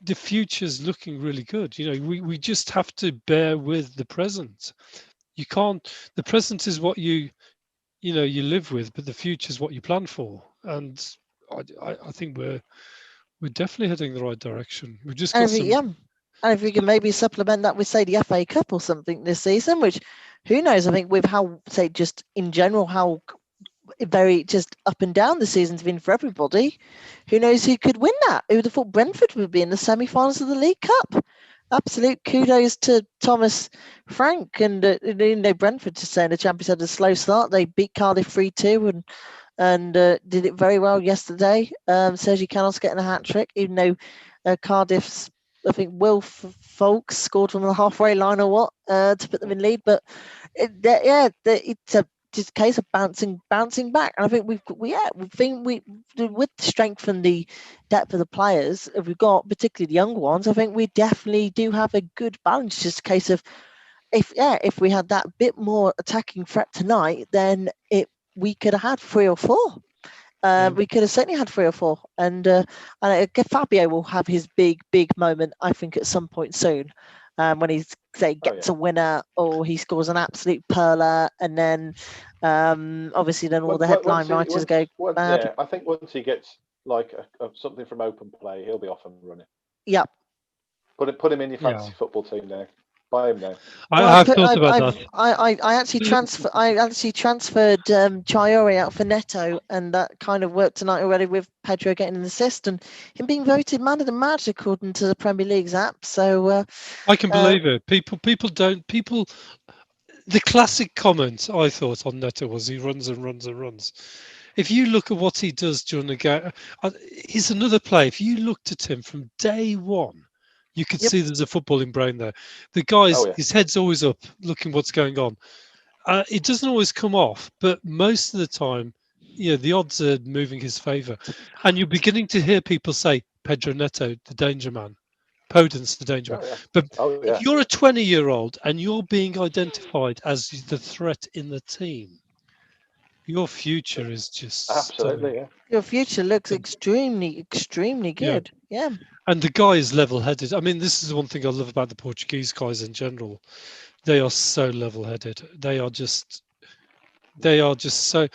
the future's looking really good. We just have to bear with the present. You can't. The present is what you live with, but the future is what you plan for. And I think we're definitely heading the right direction. We've just And got if we, some. yeah, and if we can maybe supplement that with, say, the FA Cup or something this season, which who knows? I think with how, say, just in general, how very just up and down the season's been for everybody. Who knows who could win that? Who would have thought Brentford would be in the semi-finals of the League Cup? Absolute kudos to Thomas Frank and Brentford just saying the champions had a slow start. They beat Cardiff 3-2 and did it very well yesterday. Sergi Canos getting a hat trick, even though Cardiff's, I think, Will Folks scored from the halfway line or what to put them in lead. But it's a just a case of bouncing back. And I think we think we with the strength and the depth of the players we've got, particularly the younger ones, I think we definitely do have a good balance. Just a case of if we had that bit more attacking threat tonight, then we could have had 3 or 4. We could have certainly had 3 or 4, and Fabio will have his big moment, I think, at some point soon, when he gets a winner or he scores an absolute perler, and then obviously then all the headline writers go mad. Yeah, I think once he gets like something from open play, he'll be off and running. Yep. Put him in your fantasy football team now. Buy him now. I've thought about that. I actually transferred Traore out for Neto, and that kind of worked tonight already with Pedro getting an assist and him being voted man of the match according to the Premier League's app. So I can believe it. People. The classic comment I thought on Neto was he runs and runs and runs. If you look at what he does during the game, he's another player. If you looked at him from day one, you could see there's a footballing brain there. The guy's his head's always up, looking what's going on. It doesn't always come off, but most of the time, the odds are moving his favour. And you're beginning to hear people say Pedro Neto, the danger man. Podence, the danger man. But if you're a 20-year-old and you're being identified as the threat in the team, your future is just absolutely stunning. Your future looks extremely good. Yeah. And the guy is level-headed. I mean, this is one thing I love about the Portuguese guys in general. They are so level-headed. They are just so.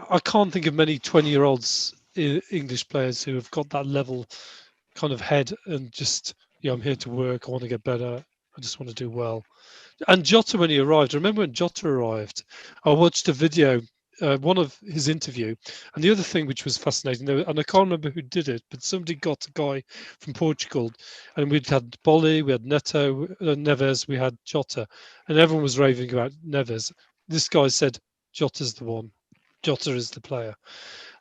I can't think of many 20-year-olds English players who have got that level kind of head and just, I'm here to work. I want to get better. I just want to do well. And Jota, when he arrived, I remember when Jota arrived, I watched a video, one of his interview, and the other thing which was fascinating, and I can't remember who did it, but somebody got a guy from Portugal, and we'd had Bolly, we had Neto, Neves, we had Jota, and everyone was raving about Neves. This guy said, Jota's the one. Jota is the player.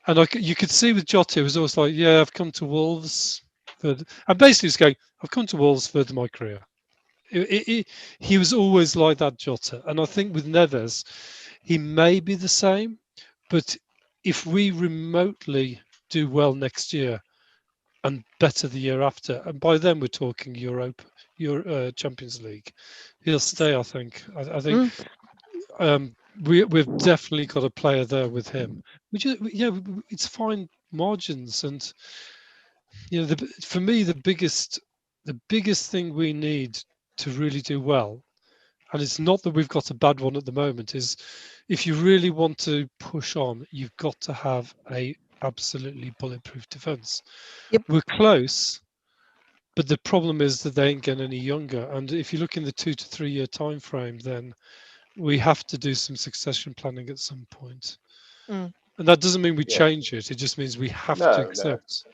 And you could see with Jota, it was always like, yeah, I've come to Wolves. And basically, he's going, I've come to Wolves further my career. He was always like that, Jota. And I think with Neves, he may be the same. But if we remotely do well next year and better the year after, and by then we're talking Champions League, he'll stay, I think. I think we've definitely got a player there with him. It's fine margins. And, for me, the biggest thing we need to really do well, and it's not that we've got a bad one at the moment, is if you really want to push on, you've got to have a absolutely bulletproof defence. Yep. We're close, but the problem is that they ain't getting any younger. And if you look in the 2 to 3 year time frame, then we have to do some succession planning at some point. And that doesn't mean we change it. It just means we have to accept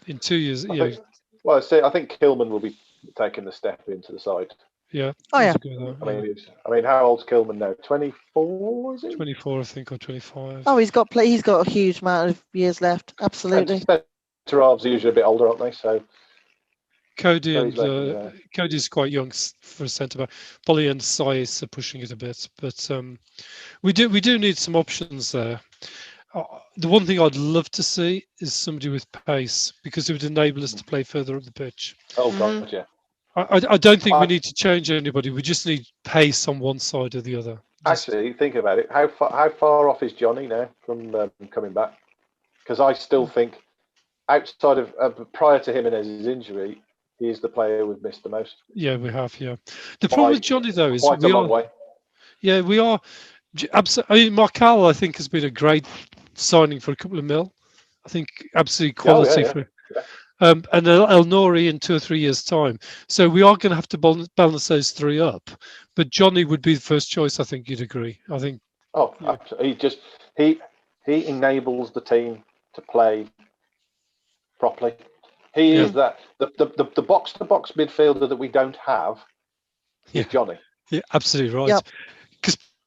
in 2 years. I think, well, I think Kilman will be taking the step into the side. Yeah. Oh, yeah. I mean, how old's Kilman now? 24, is he? 24, I think, or 25. Oh, he's got a huge amount of years left. Absolutely. Centre halves are usually a bit older, aren't they? So Cody and Cody's quite young for a centre back. Polly and Sais are pushing it a bit, but we do need some options there. The one thing I'd love to see is somebody with pace, because it would enable us to play further up the pitch. Oh God, yeah. I don't think we need to change anybody. We just need pace on one side or the other. Actually, think about it. How far off is Johnny now from coming back? Because I still think, outside of prior to Jimenez's injury, he is the player we've missed the most. Yeah, we have. Yeah. The problem with Johnny though is quite a long way. Yeah, we are. Absolutely. I mean, Marcal, I think, has been a great signing for a couple of mil. I think absolutely quality for. And El Nori in 2 or 3 years' time. So we are going to have to balance those three up. But Johnny would be the first choice. I think you'd agree. I think. Oh, yeah. Absolutely. He enables the team to play properly. He is that the box to box midfielder that we don't have. Is Johnny. Yeah, absolutely right. Yep.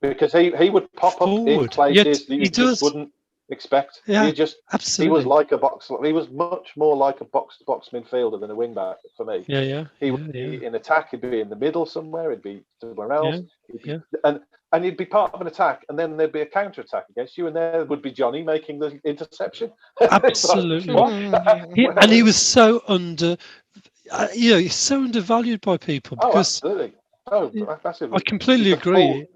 Because he would pop up in places that you just wouldn't expect. Yeah, absolutely. He was like a box. He was much more like a box to box midfielder than a wing back for me. He would be in attack. He'd be in the middle somewhere. He'd be somewhere else. And he'd be part of an attack, and then there'd be a counter attack against you, and there would be Johnny making the interception. Absolutely. And he was so he's so undervalued by people because. Oh, absolutely. Oh, massively. I completely agree.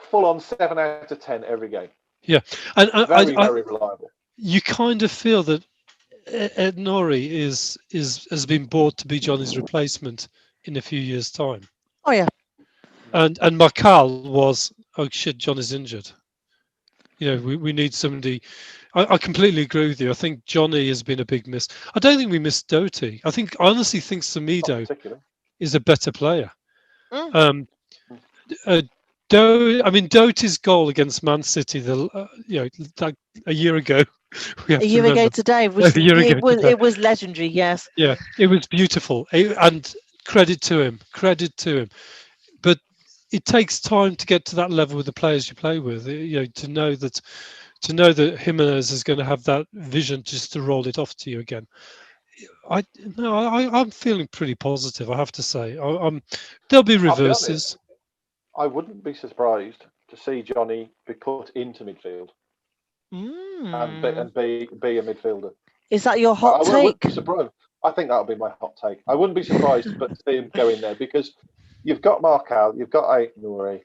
Full on 7 out of 10 every game. Yeah, and very reliable. You kind of feel that Ed Nori has been bought to be Johnny's replacement in a few years' time. Oh yeah. And Marcal was, oh shit, Johnny's injured. We need somebody. I completely agree with you. I think Johnny has been a big miss. I don't think we missed Doty. I honestly think Semedo is a better player. Doty's goal against Man City, like a year ago. A year ago today it was legendary. Yes. Yeah, it was beautiful, and credit to him. But it takes time to get to that level with the players you play with. To know that Jimenez is going to have that vision just to roll it off to you again. I'm feeling pretty positive. I have to say, there'll be reverses. I wouldn't be surprised to see Johnny be put into midfield and be a midfielder. Is that your hot take? I wouldn't be surprised. I think that'll be my hot take. I wouldn't be surprised but to see him go in there, because you've got Marcal, you've got Nuri,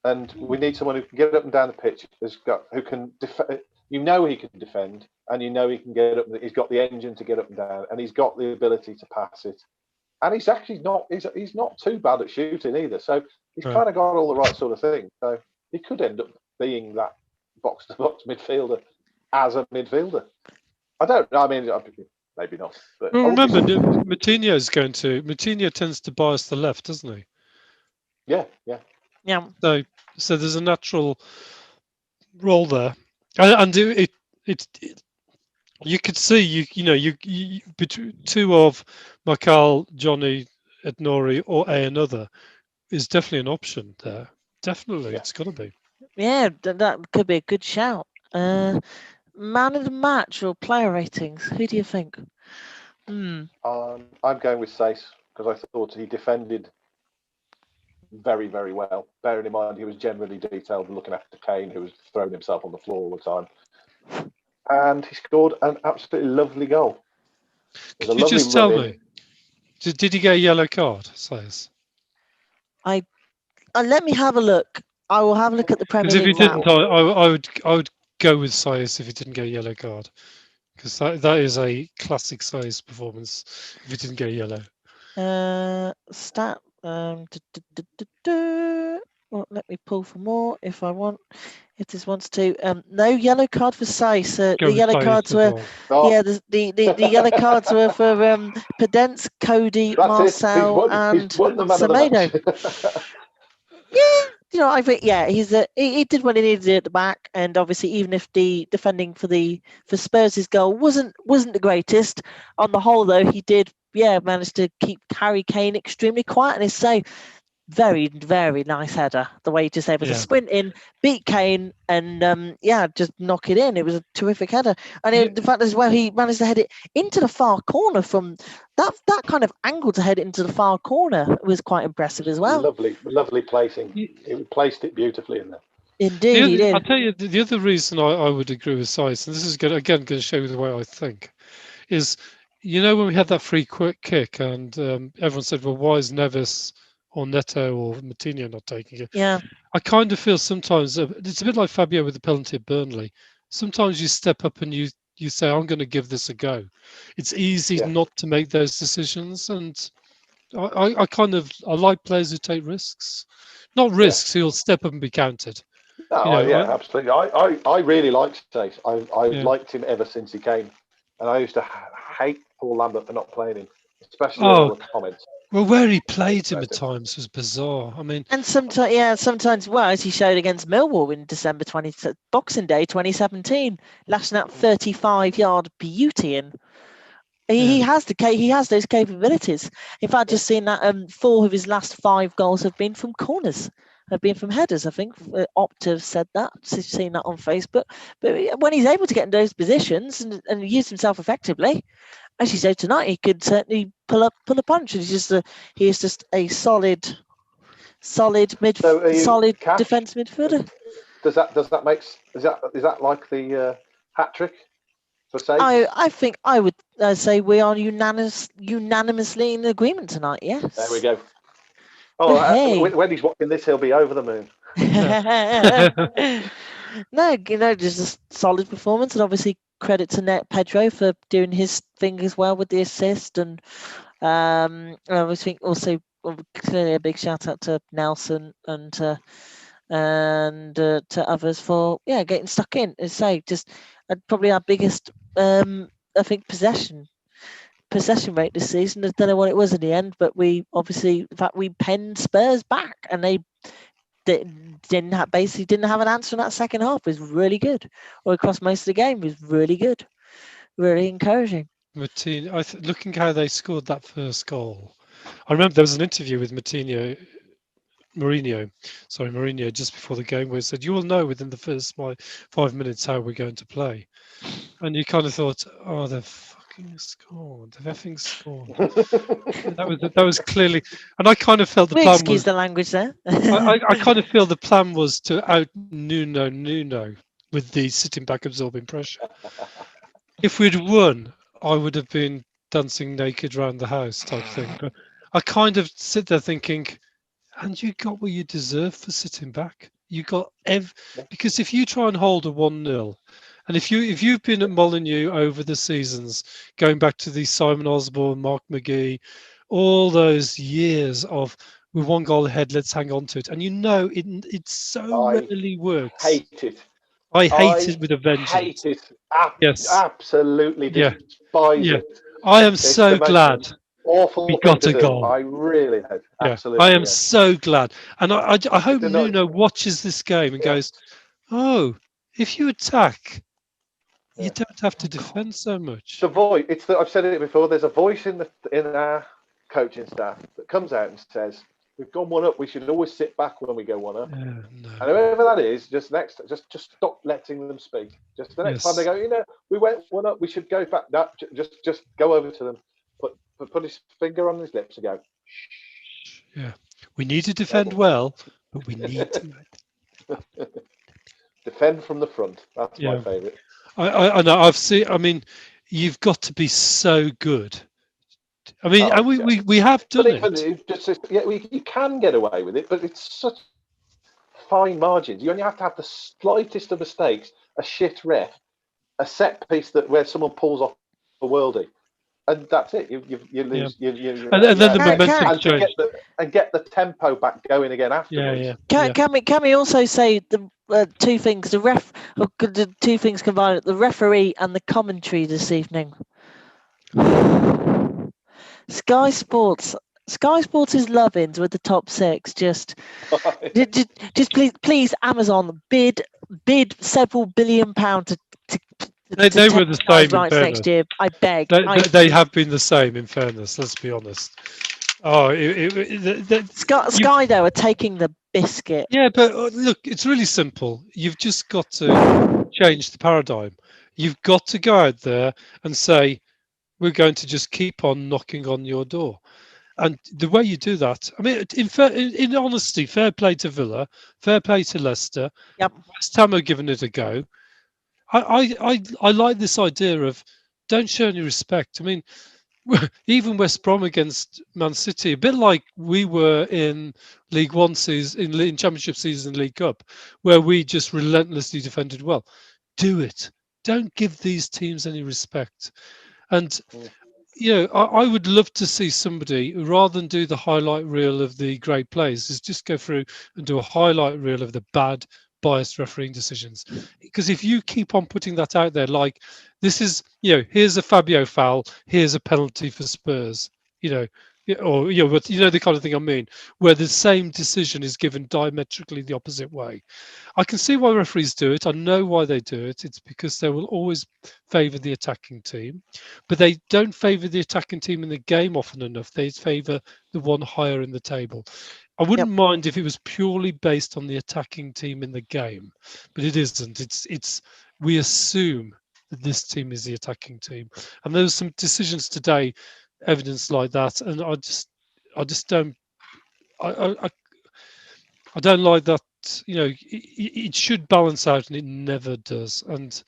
and we need someone who can get up and down the pitch. Who can defend. He can defend, and he can get up. He's got the engine to get up and down, and he's got the ability to pass it. And he's actually not. He's not too bad at shooting either. So he's kind of got all the right sort of thing. So he could end up being that box-to-box midfielder as a midfielder. I don't. I mean, maybe not. But remember, Moutinho tends to bias the left, doesn't he? Yeah. So there's a natural role there, and it you could see you between two of Marcal, Johnny, Ednori, or another is definitely an option there. Definitely, it's got to be. Yeah, that could be a good shout. Man of the match or player ratings? Who do you think? I'm going with Sace, because I thought he defended very, very well. Bearing in mind he was generally detailed and looking after Kane, who was throwing himself on the floor all the time. And he scored an absolutely lovely goal. Could you just tell me, did he get a yellow card, Sace? Let me have a look. I will have a look at the Premier League. Because if he didn't, I would go with Sace if he didn't get a yellow card. Because that is a classic Sace performance if he didn't get a yellow. Stat. Well, let me pull for more if I want. If this wants to. No yellow card for Sace. The yellow cards were. The yellow cards were for Pedence, Cody, Marcel, and Semedo. Yeah, I think he did what he needed to do at the back, and obviously even if the defending for Spurs' goal wasn't the greatest on the whole, though he did manage to keep Harry Kane extremely quiet, and it's so very, very nice header. The way he just able to sprint in, beat Kane, and just knock it in. It was a terrific header, and the fact as well he managed to head it into the far corner from that kind of angle to head it into the far corner was quite impressive as well. Lovely placing. He placed it beautifully in there. Indeed, he did. I'll tell you the other reason I would agree with Sice, and this is going to show you the way I think, is when we had that free quick kick and everyone said, well, why is Neves or Neto or Moutinho not taking it? Yeah. I kind of feel sometimes it's a bit like Fabio with the penalty at Burnley. Sometimes you step up and you say, I'm going to give this a go. It's easy not to make those decisions, and I like players who take risks. Not risks, who'll step up and be counted. Absolutely. I really like Stace. I've liked him ever since he came, and I used to hate Paul Lambert for not playing him, especially all the comments. Well, where he played him at times was bizarre. I mean, and sometimes, well, as he showed against Millwall in December Boxing Day 2017, lashing out 35-yard beauty, and he has those capabilities. In fact, just seen that 4 of his last 5 goals have been from corners. Have been from headers, I think. Opta said that. Seen that on Facebook. But when he's able to get in those positions and use himself effectively, as you say tonight, he could certainly pull a punch. And he is just a solid defence midfielder. Does that make is that like the hat trick for saves? I think I would say we are unanimously in agreement tonight. Yes. There we go. Oh, when he's watching this, he'll be over the moon. No, just a solid performance, and obviously credit to Pedro for doing his thing as well with the assist, and I think also clearly a big shout out to Nelson and to others for getting stuck in. As I say, just probably our biggest I think possession rate this season. I don't know what it was in the end, but we penned Spurs back, and they didn't have an answer in that second half. It was really good, or across most of the game, it was really good, really encouraging. Moutinho, looking how they scored that first goal, I remember there was an interview with Mourinho just before the game where he said, you will know within the first 5 minutes how we're going to play. And you kind of thought, oh, they've fucking scored. They've effing scored. that was clearly, and I kind of felt the plan was. Excuse the language there. I kind of feel the plan was to out Nuno with the sitting back absorbing pressure. If we'd won, I would have been dancing naked around the house type thing. But I kind of sit there thinking, and you got what you deserve for sitting back. You got because if you try and hold a 1-0. And if you've been at Molineux over the seasons, going back to the Simon Osborne, Mark McGee, all those years of with 1 goal ahead, let's hang on to it, and it so rarely works. I hate it with a vengeance. Hate it. Absolutely despise it. I am so glad awful we got a goal. I really hope. Absolutely. I am so glad, and I hope Nuno watches this game and goes, "Oh, if you attack." You don't have to defend so much. The voice. I've said it before. There's a voice in our coaching staff that comes out and says, "We've gone 1 up. We should always sit back when we go 1 up." And whoever that is, just stop letting them speak. Just the next time they go, we went 1 up. We should go back. No, just go over to them, put his finger on his lips and go. Shh. Yeah, we need to defend well, but we need to defend from the front. That's my favourite. I know. I've seen. I mean, you've got to be so good. I mean, and we have done it. You can get away with it, but it's such fine margins. You only have to have the slightest of mistakes, a shit ref, a set piece where someone pulls off a worldie, and that's it. You lose. And then the momentum change. And get the tempo back going again afterwards. Can we also say the 2 things? The 2 things combined: the referee and the commentary this evening. Sky Sports Sky Sports is loving with the top six. Just please, Amazon bid several £billion to They were the take same in rights next fairness. year. I beg. They have been the same in fairness. Let's be honest. Oh, Sky though are taking the biscuit. yeah, but look, it's really simple. You've just got to change the paradigm. You've got to go out there and say, we're going to just keep on knocking on your door. And the way you do that, I mean, in honesty, fair play to Villa, fair play to Leicester. Yep. West Ham have given it a go. I like this idea of don't show any respect. I mean, even West Brom against Man City, a bit like we were in League One season, in Championship season, League Cup, where we just relentlessly defended well. Do it. Don't give these teams any respect. And I would love to see somebody, rather than do the highlight reel of the great plays, is just go through and do a highlight reel of the bad, biased refereeing decisions. Because if you keep on putting that out there, like this is, here's a Fabio foul, here's a penalty for Spurs, or but the kind of thing I mean, where the same decision is given diametrically the opposite way. I can see why referees do it. I know why they do it. It's because they will always favour the attacking team, but they don't favour the attacking team in the game often enough. They favour the one higher in the table. I wouldn't mind if it was purely based on the attacking team in the game, but it isn't. It's we assume that this team is the attacking team, and there were some decisions today, evidence like that, and I just don't. I don't like that. It should balance out, and it never does. And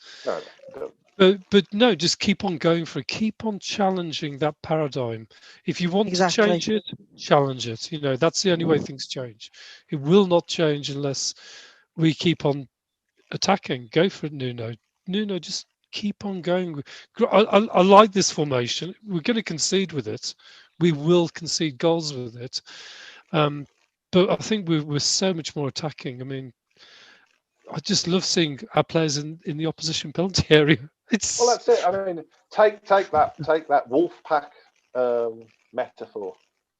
but no, just keep on going for it. Keep on challenging that paradigm. If you want to change it, challenge it. That's the only way things change. It will not change unless we keep on attacking. Go for it, Nuno. Nuno, just keep on going. I like this formation. We're going to concede with it. We will concede goals with it. But I think we're so much more attacking. I mean, I just love seeing our players in the opposition penalty area. Well, that's it. I mean, take that wolf pack metaphor.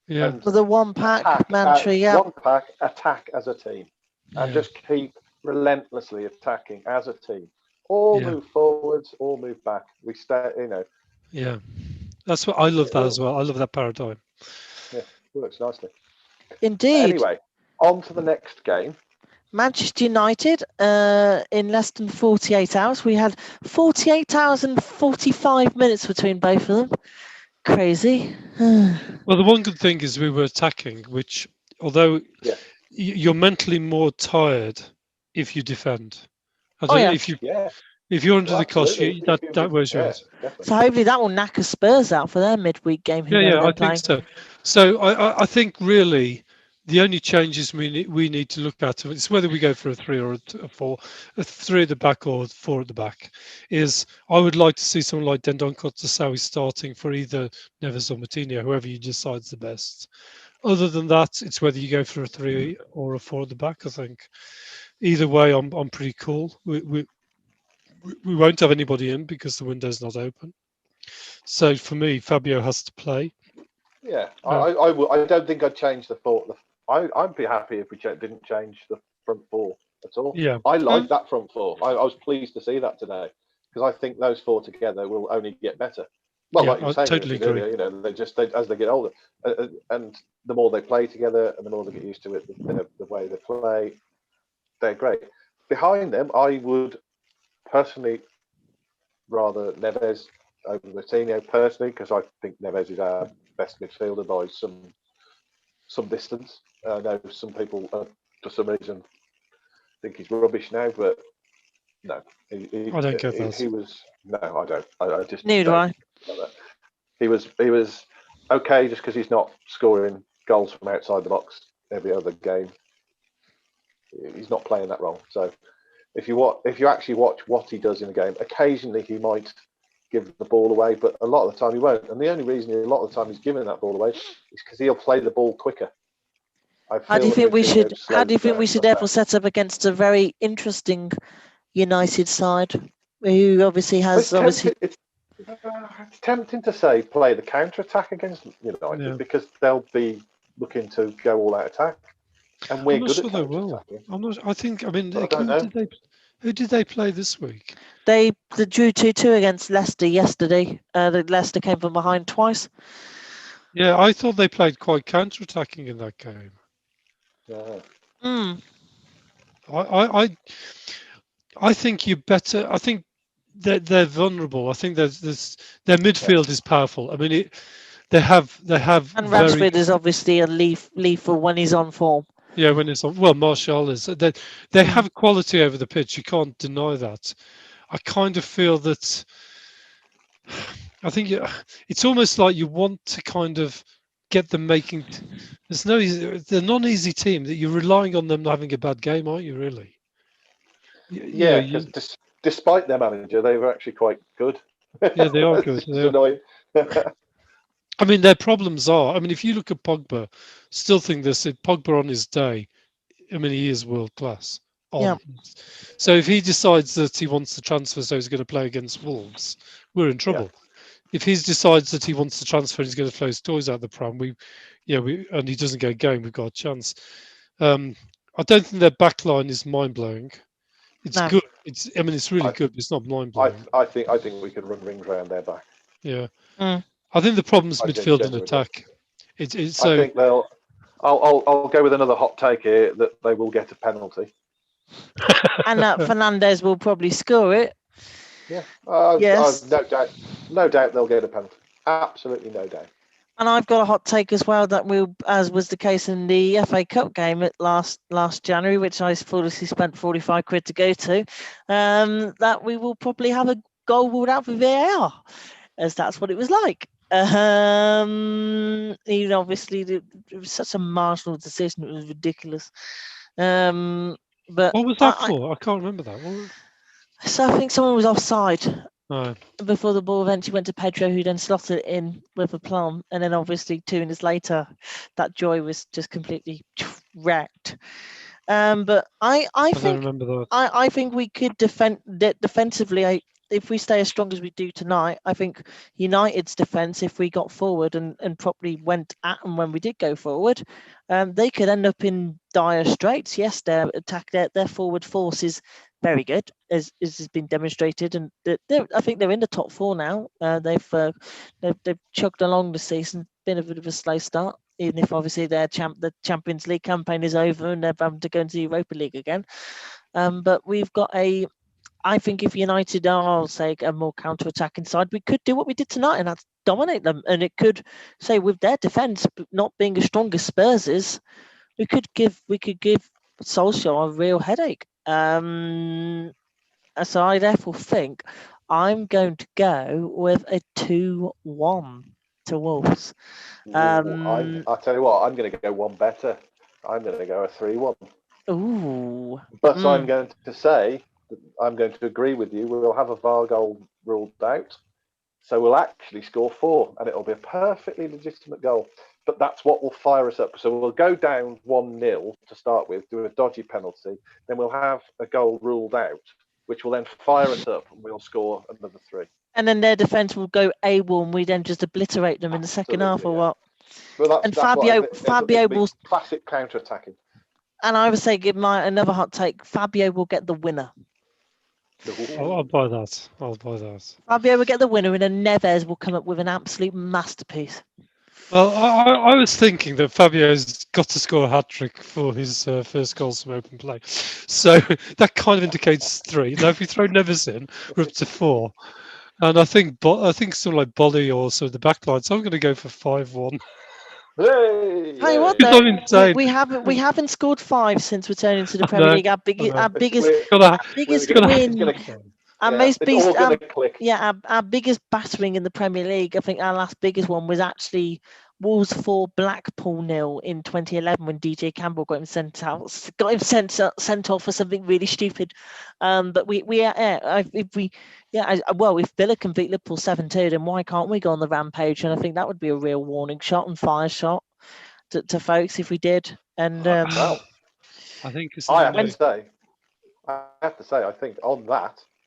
Yeah. And the one pack mantra. One pack, attack as a team, and just keep relentlessly attacking as a team. All move forwards, all move back. We stay. Yeah, that's what I love that as well. I love that paradigm. Yeah, works nicely. Indeed. Anyway, on to the next game. Manchester United, in less than 48 hours. We had 48 hours and 45 minutes between both of them. Crazy. Well, the one good thing is we were attacking, which, although you're mentally more tired if you defend. If you're under the cosh, that wears you out. So hopefully that will knacker Spurs out for their midweek game. I think so. So I think really the only changes we need to look at is whether we go for a 3 or a 4, a 3 at the back or 4 at the back. Is I would like to see someone like Dendon Kotasawi starting for either Neves or Moutinho, whoever you decide's the best. Other than that, it's whether you go for a 3 or a 4 at the back. I think either way, I'm pretty cool. We won't have anybody in because the window's not open. So for me, Fabio has to play. Yeah, I don't think I'd change the 4. I'd be happy if we didn't change the front 4 at all. Yeah, I like that front 4. I was pleased to see that today because I think those 4 together will only get better. Well, like you were saying, totally agree. Earlier, as they get older, and the more they play together, and the more they get used to it, the way they play, they're great. Behind them, I would personally rather Neves over Moutinho personally, because I think Neves is our best midfielder by some distance. I know some people, for some reason, think he's rubbish now, but no, I don't get that. He was no, I don't. I just neither do I. He was okay just because he's not scoring goals from outside the box every other game. He's not playing that wrong. So if you actually watch what he does in a game, occasionally he might give the ball away, but a lot of the time he won't. And the only reason a lot of the time he's giving that ball away is because he'll play the ball quicker. How do you think we should? How do you think we should therefore set up against a very interesting United side, who obviously has It's tempting to say play the counter attack against United because they'll be looking to go all out attack, and we're I'm not good sure at they counter will. attacking. I'm not. I think. I mean, But I don't know. who did they play this week? They drew 2-2 against Leicester yesterday. Leicester came from behind twice. Yeah, I thought they played quite counter-attacking in that game. Yeah. Mm. I think you better. I think they're vulnerable. I think there's their midfield is powerful. I mean, they have And very Rashford is obviously a lethal when he's on form. yeah when it's on. Well, Martial is. They have quality over the pitch. You can't deny that. I kind of feel that. I think it's almost like you want to kind of get them making. There's no easy, they're not an easy team that you're relying on them having a bad game, aren't you? Really? Yeah, because despite their manager, they were actually quite good. Yeah, they are good. It's annoying. I mean, their problems are. I mean, if you look at Pogba, still think this. Pogba on his day. I mean, he is world class. Yeah. So if he decides that he wants to transfer, so he's going to play against Wolves, we're in trouble. If he decides that he wants to transfer, he's going to throw his toys out the pram. And he doesn't get going, we've got a chance. I don't think their backline is mind blowing. It's good. I mean, it's really good. But it's not mind blowing. I think we could run rings around their back. Yeah. Mm. I think the problem's midfield and attack. I think they'll. I'll go with another hot take here that they will get a penalty. And that Fernandes will probably score it. Yeah. Yes. I've no doubt they'll get a penalty. Absolutely no doubt. And I've got a hot take as well that as was the case in the FA Cup game at last January, which I foolishly spent 45 quid to go to, that we will probably have a goal ruled out for VAR, as that's what it was like. Even obviously it was such a marginal decision; it was ridiculous. But what was that for? I can't remember that. So I think someone was offside. Oh. Before the ball eventually went to Pedro, who then slotted it in with a plum. And then obviously 2 minutes later, that joy was just completely wrecked. But I think remember that. I think we could defend defensively. If we stay as strong as we do tonight, I think United's defence, if we got forward and properly went at them when we did go forward, they could end up in dire straits. Yes, their attack, their forward force is very good, as has been demonstrated, and I think they're in the top 4 now. They've chugged along the season, been a bit of a slow start, even if obviously the Champions League campaign is over and they're having to go into the Europa League again. But we've got I think if United are, say, a more counter-attacking side, we could do what we did tonight, and that's dominate them. And it could, say, with their defence not being as strong as Spurs is, we could give Solskjaer a real headache. So I therefore think I'm going to go with a 2-1 to Wolves. I'll tell you what, I'm going to go one better. I'm going to go a 3-1. Ooh. But I'm going to say, I'm going to agree with you. We'll have a VAR goal ruled out. So we'll actually score 4, and it'll be a perfectly legitimate goal. But that's what will fire us up. So we'll go down 1-0 to start with, do a dodgy penalty. Then we'll have a goal ruled out, which will then fire us up, and we'll score another 3. And then their defence will go AWOL, and we then just obliterate them in the second half, or what? Well, and Fabio will classic counter-attacking. And I would say, give another hot take. Fabio will get the winner. I'll buy that. Fabio will get the winner, and then Neves will come up with an absolute masterpiece. Well, I was thinking that Fabio's got to score a hat-trick for his first goals from open play. So that kind of indicates 3. Now, if we throw Neves in, we're up to 4. And I think something like Bolly or so the back line. So I'm going to go for 5-1. Hey, Tell you what, though, we haven't scored 5 since returning to the Premier League. Our biggest win, our biggest battering in the Premier League. I think our last biggest one was actually Wolves 4, Blackpool 0 in 2011 when DJ Campbell got him sent off for something really stupid. But if Villa can beat Liverpool 7-2, then why can't we go on the rampage? And I think that would be a real warning shot and fire shot to folks if we did. And I think I have to say, I think on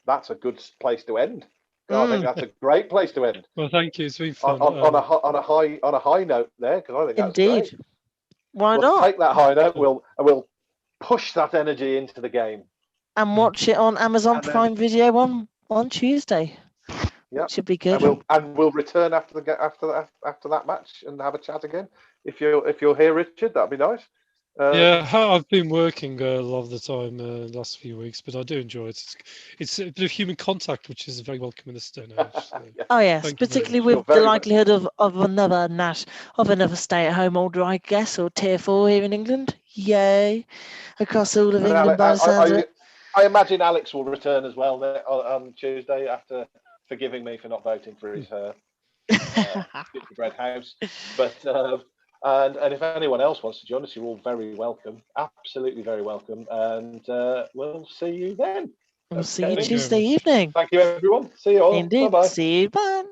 that's a good place to end. I think that's a great place to end. Well, thank you. It's been fun. On a high note there, because I think that's Indeed. great. Why We'll not? take that high note. We'll push that energy into the game And watch it on Amazon And then- Prime Video on Tuesday. Yeah. Should be good. And we'll return after that match and have a chat again. If you're here, Richard, that'd be nice. Yeah, I've been working a lot of the time the last few weeks, but I do enjoy it. It's a bit of human contact, which is very welcome in this day and age. So, Yeah. Oh yes, thank you very particularly much. with You're the very likelihood of another stay-at-home order, I guess, or tier 4 here in England. Yay! Across all of And England, by the sounds of it. I imagine Alex will return as well on Tuesday after forgiving me for not voting for his gingerbread house. But and if anyone else wants to join us, you're all very welcome. Absolutely very welcome. And we'll see you then. We'll see you Okay. Tuesday evening. Thank you, everyone. See you all. Indeed. Bye-bye. See you. Bye.